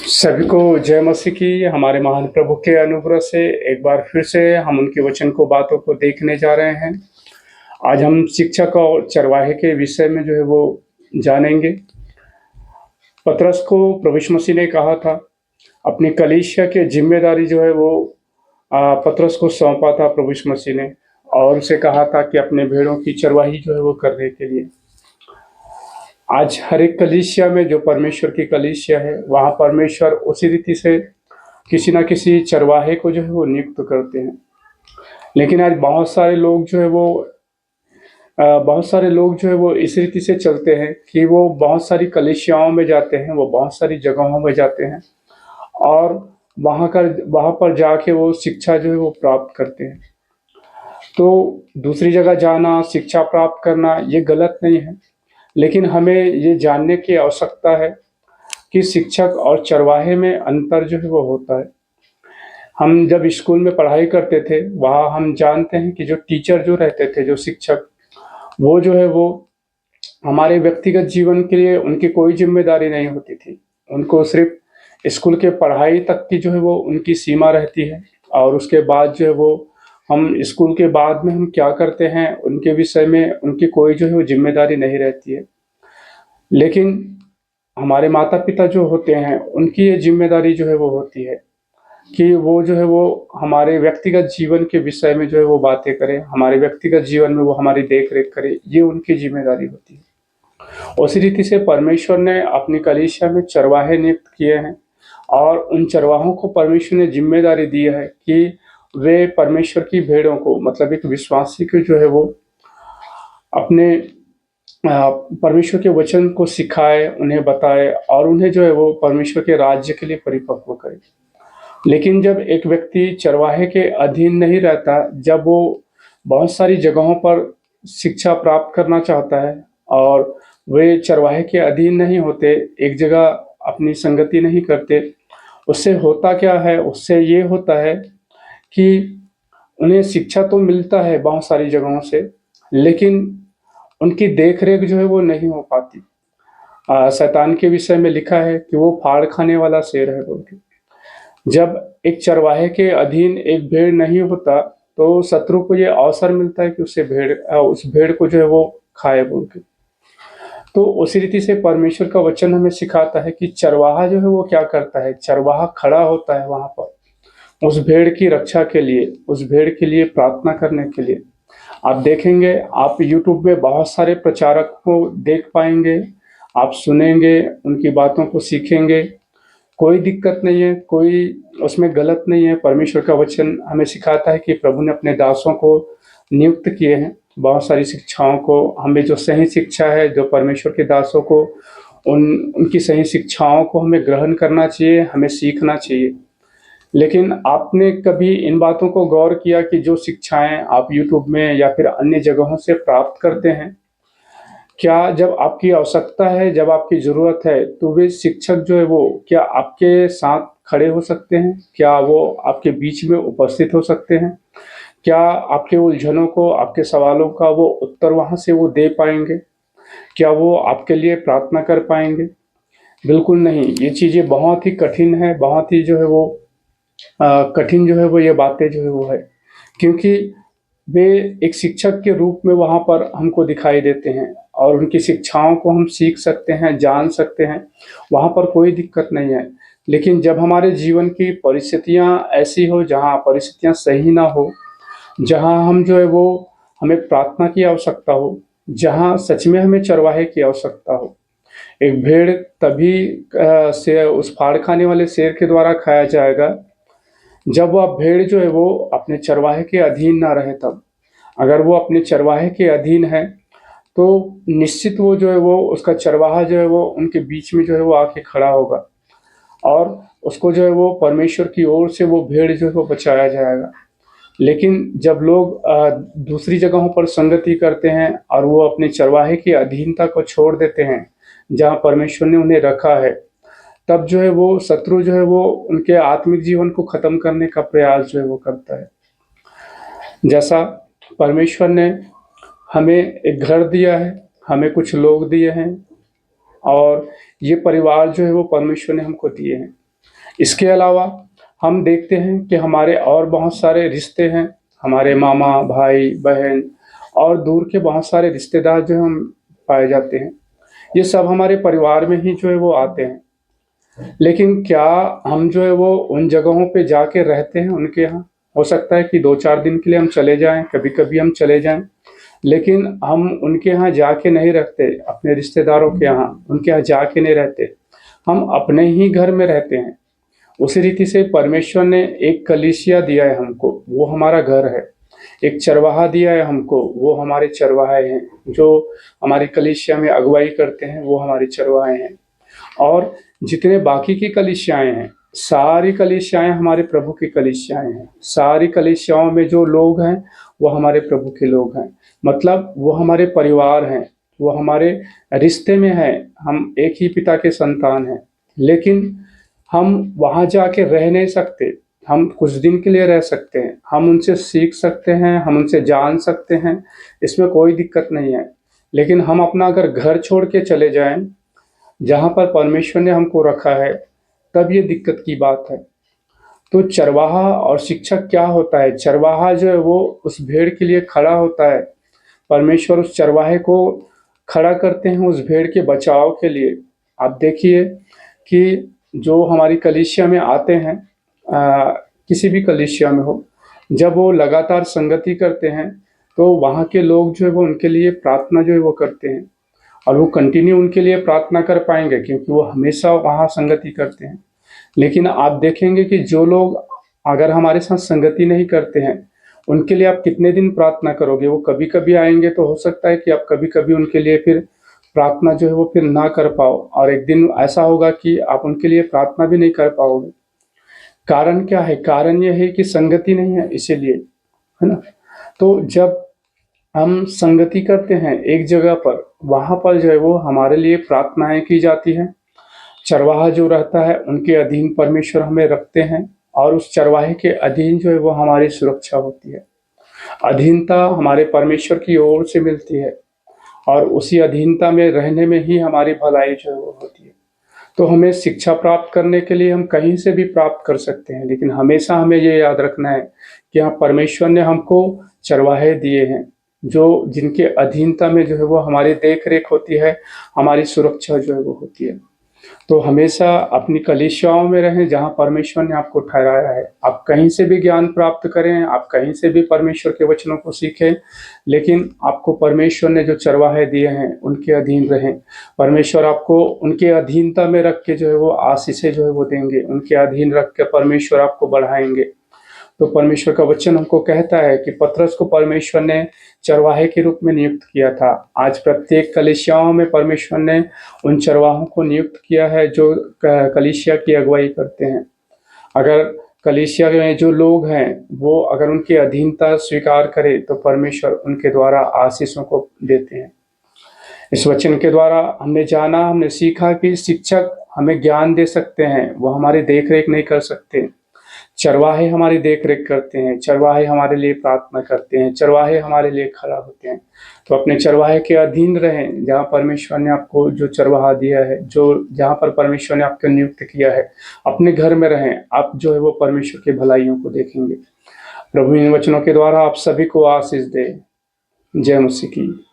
सभी को जय मसीह की। हमारे महान प्रभु के अनुग्रह से एक बार फिर से हम उनके वचन को बातों को देखने जा रहे हैं। आज हम शिक्षक और चरवाहे के विषय में जो है वो जानेंगे। पतरस को प्रभु यीशु मसीह ने कहा था, अपनी कलीसिया की जिम्मेदारी जो है वो पतरस को सौंपा था प्रभु यीशु मसीह ने, और उसे कहा था कि अपने भेड़ों की चरवाही जो है वो करने के लिए। आज हर एक कलीसिया में जो परमेश्वर की कलीसिया है, वहाँ परमेश्वर उसी रीति से किसी ना किसी चरवाहे को जो है वो नियुक्त करते हैं। लेकिन आज बहुत सारे लोग जो है वो इस रीति से चलते हैं कि वो बहुत सारी कलीसियाओं में जाते हैं, वो बहुत सारी जगहों में जाते हैं और वहाँ पर जाके वो शिक्षा जो है वो प्राप्त करते हैं। तो दूसरी जगह जाना, शिक्षा प्राप्त करना, ये गलत नहीं है, लेकिन हमें ये जानने की आवश्यकता है कि शिक्षक और चरवाहे में अंतर जो है वो होता है। हम जब स्कूल में पढ़ाई करते थे, वहाँ हम जानते हैं कि जो टीचर जो रहते थे, जो शिक्षक, वो जो है वो हमारे व्यक्तिगत जीवन के लिए उनकी कोई जिम्मेदारी नहीं होती थी। उनको सिर्फ स्कूल के पढ़ाई तक की जो है वो उनकी सीमा रहती है, और उसके बाद जो है वो हम स्कूल के बाद में हम क्या करते हैं उनके विषय में उनकी कोई जो है वो जिम्मेदारी नहीं रहती है। लेकिन हमारे माता पिता जो होते हैं, उनकी ये जिम्मेदारी जो है वो होती है कि वो जो है वो हमारे व्यक्तिगत जीवन के विषय में जो है वो बातें करें, हमारे व्यक्तिगत जीवन में वो हमारी देख रेख करे, ये उनकी जिम्मेदारी होती है। उसी रीति से परमेश्वर ने अपनी कलीसिया में चरवाहे नियुक्त किए हैं, और उन चरवाहों को परमेश्वर ने जिम्मेदारी दी है कि वे परमेश्वर की भेड़ों को, मतलब एक विश्वासी को जो है वो अपने परमेश्वर के वचन को सिखाए, उन्हें बताए और उन्हें जो है वो परमेश्वर के राज्य के लिए परिपक्व करे। लेकिन जब एक व्यक्ति चरवाहे के अधीन नहीं रहता, जब वो बहुत सारी जगहों पर शिक्षा प्राप्त करना चाहता है और वे चरवाहे के अधीन नहीं होते, एक जगह अपनी संगति नहीं करते, उससे होता क्या है? उससे ये होता है कि उन्हें शिक्षा तो मिलता है बहुत सारी जगहों से, लेकिन उनकी देख रेख जो है वो नहीं हो पाती। शैतान के विषय में लिखा है कि वो फाड़ खाने वाला शेर है बोल के। जब एक चरवाहे के अधीन एक भेड़ नहीं होता, तो शत्रु को ये अवसर मिलता है कि उस भेड़ को जो है वो खाए बोल के। तो उसी रीति से परमेश्वर का वचन हमें सिखाता है कि चरवाहा जो है वो क्या करता है। चरवाहा खड़ा होता है वहां पर उस भेड़ की रक्षा के लिए, उस भेड़ के लिए प्रार्थना करने के लिए। आप देखेंगे, आप यूट्यूब में बहुत सारे प्रचारक को देख पाएंगे, आप सुनेंगे, उनकी बातों को सीखेंगे। कोई दिक्कत नहीं है, कोई उसमें गलत नहीं है। परमेश्वर का वचन हमें सिखाता है कि प्रभु ने अपने दासों को नियुक्त किए हैं बहुत सारी शिक्षाओं को। हमें जो सही शिक्षा है, जो परमेश्वर के दासों को उनकी सही शिक्षाओं को हमें ग्रहण करना चाहिए, हमें सीखना चाहिए। लेकिन आपने कभी इन बातों को गौर किया कि जो शिक्षाएं आप यूट्यूब में या फिर अन्य जगहों से प्राप्त करते हैं, क्या जब आपकी आवश्यकता है, जब आपकी ज़रूरत है, तो वे शिक्षक जो है वो क्या आपके साथ खड़े हो सकते हैं? क्या वो आपके बीच में उपस्थित हो सकते हैं? क्या आपके उलझनों को, आपके सवालों का वो उत्तर वहाँ से वो दे पाएंगे? क्या वो आपके लिए प्रार्थना कर पाएंगे? बिल्कुल नहीं। ये चीज़ें बहुत ही कठिन है, बहुत ही जो है वो कठिन जो है वो ये बातें जो है वो है, क्योंकि वे एक शिक्षक के रूप में वहाँ पर हमको दिखाई देते हैं और उनकी शिक्षाओं को हम सीख सकते हैं, जान सकते हैं, वहाँ पर कोई दिक्कत नहीं है। लेकिन जब हमारे जीवन की परिस्थितियाँ ऐसी हो, जहाँ परिस्थितियाँ सही ना हो, जहाँ हम जो है वो हमें प्रार्थना की आवश्यकता हो, जहाँ सच में हमें चरवाहे की आवश्यकता हो। एक भेड़ तभी से उस फाड़ खाने वाले शेर के द्वारा खाया जाएगा जब वह भेड़ जो है वो अपने चरवाहे के अधीन ना रहे तब। अगर वो अपने चरवाहे के अधीन है, तो निश्चित वो जो है वो उसका चरवाहा जो है वो उनके बीच में जो है वो आके खड़ा होगा, और उसको जो है वो परमेश्वर की ओर से वो भेड़ जो है वो बचाया जाएगा। लेकिन जब लोग दूसरी जगहों पर संगति करते हैं और वो अपने चरवाहे की अधीनता को छोड़ देते हैं जहाँ परमेश्वर ने उन्हें रखा है, तब जो है वो शत्रु जो है वो उनके आत्मिक जीवन को खत्म करने का प्रयास जो है वो करता है। जैसा परमेश्वर ने हमें एक घर दिया है, हमें कुछ लोग दिए हैं, और ये परिवार जो है वो परमेश्वर ने हमको दिए हैं। इसके अलावा हम देखते हैं कि हमारे और बहुत सारे रिश्ते हैं, हमारे मामा, भाई, बहन और दूर के बहुत सारे रिश्तेदार जो हम पाए जाते हैं। ये सब हमारे परिवार में ही जो है वो आते हैं। लेकिन क्या हम जो है वो उन जगहों पे जाके रहते हैं उनके यहाँ? हो सकता है कि 2-4 दिन के लिए हम चले जाएँ, कभी-कभी हम चले जाएँ, लेकिन हम उनके यहाँ जाके नहीं रहते, अपने रिश्तेदारों के यहाँ उनके यहाँ जाके नहीं रहते। हम अपने ही घर में रहते हैं। उसी रीति से परमेश्वर ने एक कलीसिया दिया है हमको, वो हमारा घर है। एक चरवाहा दिया है हमको, वो हमारे चरवाहे हैं। जो हमारी कलीसिया में अगुवाई करते हैं, वो हमारे चरवाहे हैं। और जितने बाकी की कलीसियाएँ हैं, सारी कलीसियाएँ हमारे प्रभु की कलीसियाएँ हैं। सारी कलीसियाओं में जो लोग हैं, वो हमारे प्रभु के लोग हैं। मतलब वो हमारे परिवार हैं, वो हमारे रिश्ते में हैं, हम एक ही पिता के संतान हैं। लेकिन हम वहाँ जाके रह नहीं सकते। हम कुछ दिन के लिए रह सकते हैं, हम उनसे सीख सकते हैं, हम उनसे जान सकते हैं, इसमें कोई दिक्कत नहीं है। लेकिन हम अपना अगर घर छोड़ के चले जाएँ, जहाँ पर परमेश्वर ने हमको रखा है, तब ये दिक्कत की बात है। तो चरवाहा और शिक्षक क्या होता है? चरवाहा जो है वो उस भेड़ के लिए खड़ा होता है। परमेश्वर उस चरवाहे को खड़ा करते हैं उस भेड़ के बचाव के लिए। आप देखिए कि जो हमारी कलीसिया में आते हैं, किसी भी कलीसिया में हो, जब वो लगातार संगति करते हैं, तो वहाँ के लोग जो है वो उनके लिए प्रार्थना जो है वो करते हैं। और वो कंटिन्यू उनके लिए प्रार्थना कर पाएंगे क्योंकि वो हमेशा वहाँ संगति करते हैं। लेकिन आप देखेंगे कि जो लोग अगर हमारे साथ संगति नहीं करते हैं, उनके लिए आप कितने दिन प्रार्थना करोगे? वो कभी कभी आएंगे, तो हो सकता है कि आप कभी कभी उनके लिए फिर प्रार्थना जो है वो फिर ना कर पाओ, और एक दिन ऐसा होगा कि आप उनके लिए प्रार्थना भी नहीं कर पाओगे। कारण क्या है? कारण यह है कि संगति नहीं है, इसीलिए, है ना? तो जब हम संगति करते हैं एक जगह पर, वहां पर जो है वो हमारे लिए प्रार्थनाएं की जाती हैं। चरवाहा जो रहता है उनके अधीन परमेश्वर हमें रखते हैं, और उस चरवाहे के अधीन जो है वो हमारी सुरक्षा होती है। अधीनता हमारे परमेश्वर की ओर से मिलती है, और उसी अधीनता में रहने में ही हमारी भलाई जो है वो होती है। तो हमें शिक्षा प्राप्त करने के लिए हम कहीं से भी प्राप्त कर सकते हैं, लेकिन हमेशा हमें ये याद रखना है कि हाँ, परमेश्वर ने हमको चरवाहे दिए हैं, जो जिनके अधीनता में जो है वो हमारी देख रेख होती है, हमारी सुरक्षा जो है वो होती है। तो हमेशा अपनी कलीसियाओं में रहें जहाँ परमेश्वर ने आपको ठहराया है। आप कहीं से भी ज्ञान प्राप्त करें, आप कहीं से भी परमेश्वर के वचनों को सीखें, लेकिन आपको परमेश्वर ने जो चरवाहे दिए हैं उनके अधीन रहें। परमेश्वर आपको उनके अधीनता में रख के जो है वो आशीषें जो है वो देंगे, उनके अधीन रख के परमेश्वर आपको बढ़ाएंगे। तो परमेश्वर का वचन हमको कहता है कि पतरस को परमेश्वर ने चरवाहे के रूप में नियुक्त किया था। आज प्रत्येक कलीसियाओं में परमेश्वर ने उन चरवाहों को नियुक्त किया है जो कलीसिया की अगुवाई करते हैं। अगर कलीसिया में जो लोग हैं वो अगर उनकी अधीनता स्वीकार करे, तो परमेश्वर उनके द्वारा आशीषों को देते हैं। इस वचन के द्वारा हमने जाना, हमने सीखा कि शिक्षक हमें ज्ञान दे सकते हैं, वो हमारी देख रेख नहीं कर सकते। चरवाहे हमारी देख रेख करते हैं, चरवाहे हमारे लिए प्रार्थना करते हैं, चरवाहे हमारे लिए खड़ा होते हैं। तो अपने चरवाहे के अधीन रहें, जहाँ परमेश्वर ने आपको जो चरवाहा दिया है, जो जहाँ पर परमेश्वर ने आपको नियुक्त किया है, अपने घर में रहें। आप जो है वो परमेश्वर की भलाइयों को देखेंगे। प्रभु इन वचनों के द्वारा आप सभी को आशीष दे। जय मसीह की।